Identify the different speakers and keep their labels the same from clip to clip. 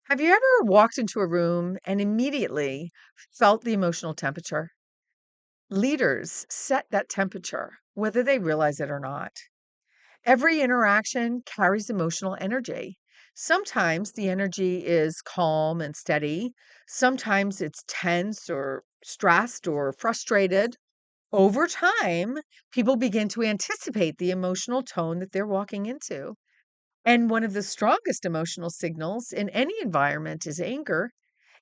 Speaker 1: Have you ever walked into a room and immediately felt the emotional temperature? Leaders set that temperature, whether they realize it or not. Every interaction carries emotional energy. Sometimes the energy is calm and steady. Sometimes it's tense or stressed or frustrated. Over time, people begin to anticipate the emotional tone that they're walking into. And one of the strongest emotional signals in any environment is anger.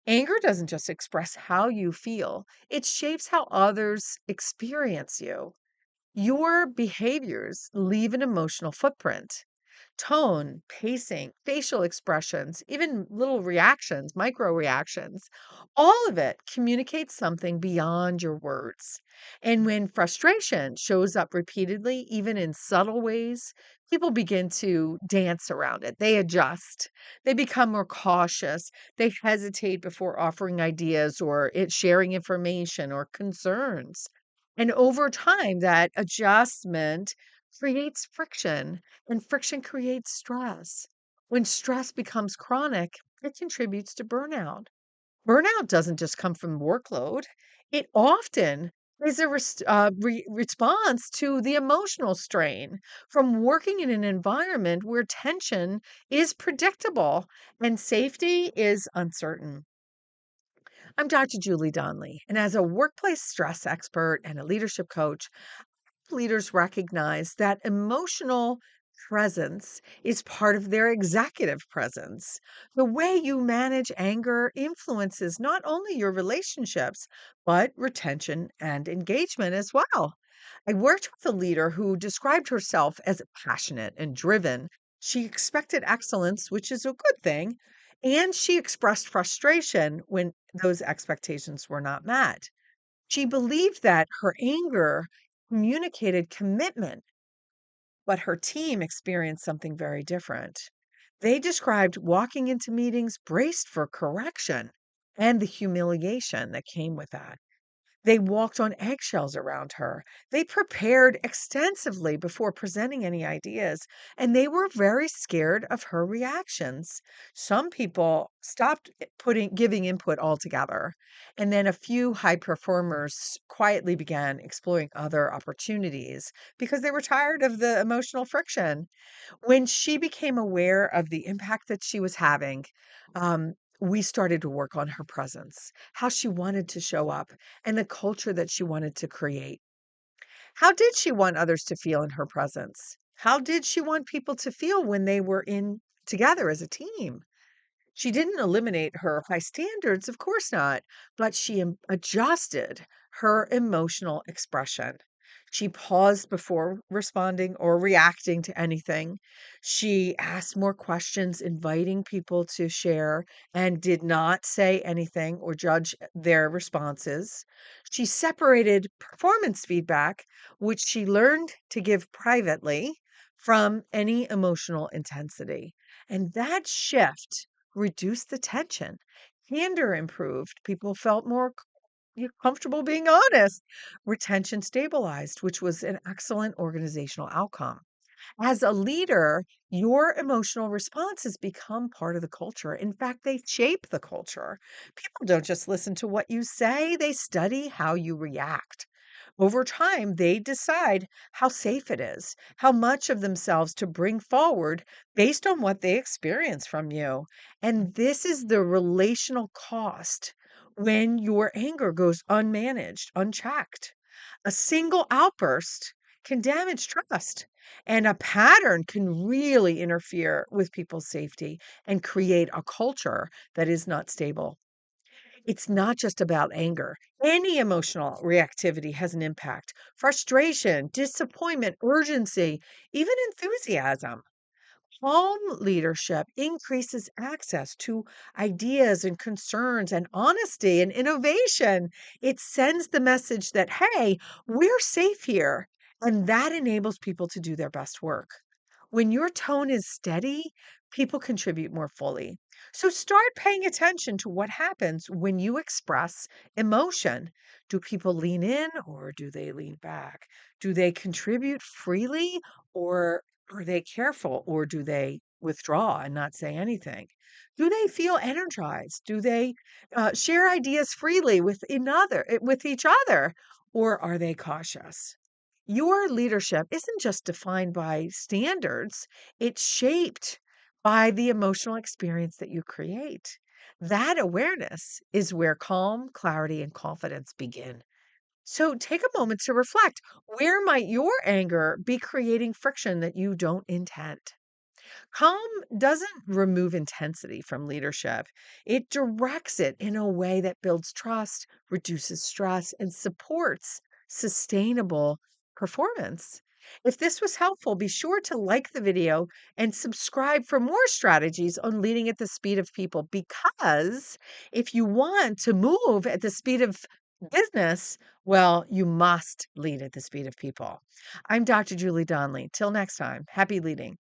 Speaker 1: Anger doesn't just express how you feel, it shapes how others experience you. Your behaviors leave an emotional footprint. Tone, pacing, facial expressions, even little reactions, micro reactions, all of it communicates something beyond your words. And when frustration shows up repeatedly, even in subtle ways, people begin to dance around it. They adjust, they become more cautious, they hesitate before offering ideas or sharing information or concerns. And over time, that adjustment creates friction and friction creates stress. When stress becomes chronic, it contributes to burnout. Burnout doesn't just come from workload, it often is a response to the emotional strain from working in an environment where tension is predictable and safety is uncertain. I'm Dr. Julie Donnelly, and as a workplace stress expert and a leadership coach, leaders recognize that emotional presence is part of their executive presence. The way you manage anger influences not only your relationships, but retention and engagement as well. I worked with a leader who described herself as passionate and driven. She expected excellence, which is a good thing, and she expressed frustration when those expectations were not met. She believed that her anger communicated commitment, but her team experienced something very different. They described walking into meetings braced for correction and the humiliation that came with that. They walked on eggshells around her. They prepared extensively before presenting any ideas, and they were very scared of her reactions. Some people stopped putting giving input altogether, and then a few high performers quietly began exploring other opportunities because they were tired of the emotional friction. When she became aware of the impact that she was having, we started to work on her presence, how she wanted to show up, and the culture that she wanted to create. How did she want others to feel in her presence? How did she want people to feel when they were in together as a team? She didn't eliminate her high standards, of course not, but she adjusted her emotional expression. She paused before responding or reacting to anything. She asked more questions, inviting people to share, and did not say anything or judge their responses. She separated performance feedback, which she learned to give privately, from any emotional intensity. And that shift reduced the tension. Candor improved. People felt more comfortable being honest. Retention stabilized, which was an excellent organizational outcome. As a leader, your emotional responses become part of the culture. In fact, they shape the culture. People don't just listen to what you say, they study how you react. Over time, they decide how safe it is, how much of themselves to bring forward based on what they experience from you. And this is the relational cost when your anger goes unmanaged, unchecked. A single outburst can damage trust, and a pattern can really interfere with people's safety and create a culture that is not stable. It's not just about anger. Any emotional reactivity has an impact. Frustration, disappointment, urgency, even enthusiasm. Calm leadership increases access to ideas and concerns and honesty and innovation. It sends the message that, hey, we're safe here. And that enables people to do their best work. When your tone is steady, people contribute more fully. So start paying attention to what happens when you express emotion. Do people lean in or do they lean back? Do they contribute freely or are they careful or do they withdraw and not say anything? Do they feel energized? Do they share ideas freely with each other, or are they cautious? Your leadership isn't just defined by standards, it's shaped by the emotional experience that you create. That awareness is where calm, clarity, and confidence begin. So take a moment to reflect. Where might your anger be creating friction that you don't intend? Calm doesn't remove intensity from leadership. It directs it in a way that builds trust, reduces stress, and supports sustainable performance. If this was helpful, be sure to like the video and subscribe for more strategies on leading at the speed of people. Because if you want to move at the speed of business, well, you must lead at the speed of people. I'm Dr. Julie Donnelly. Till next time, happy leading.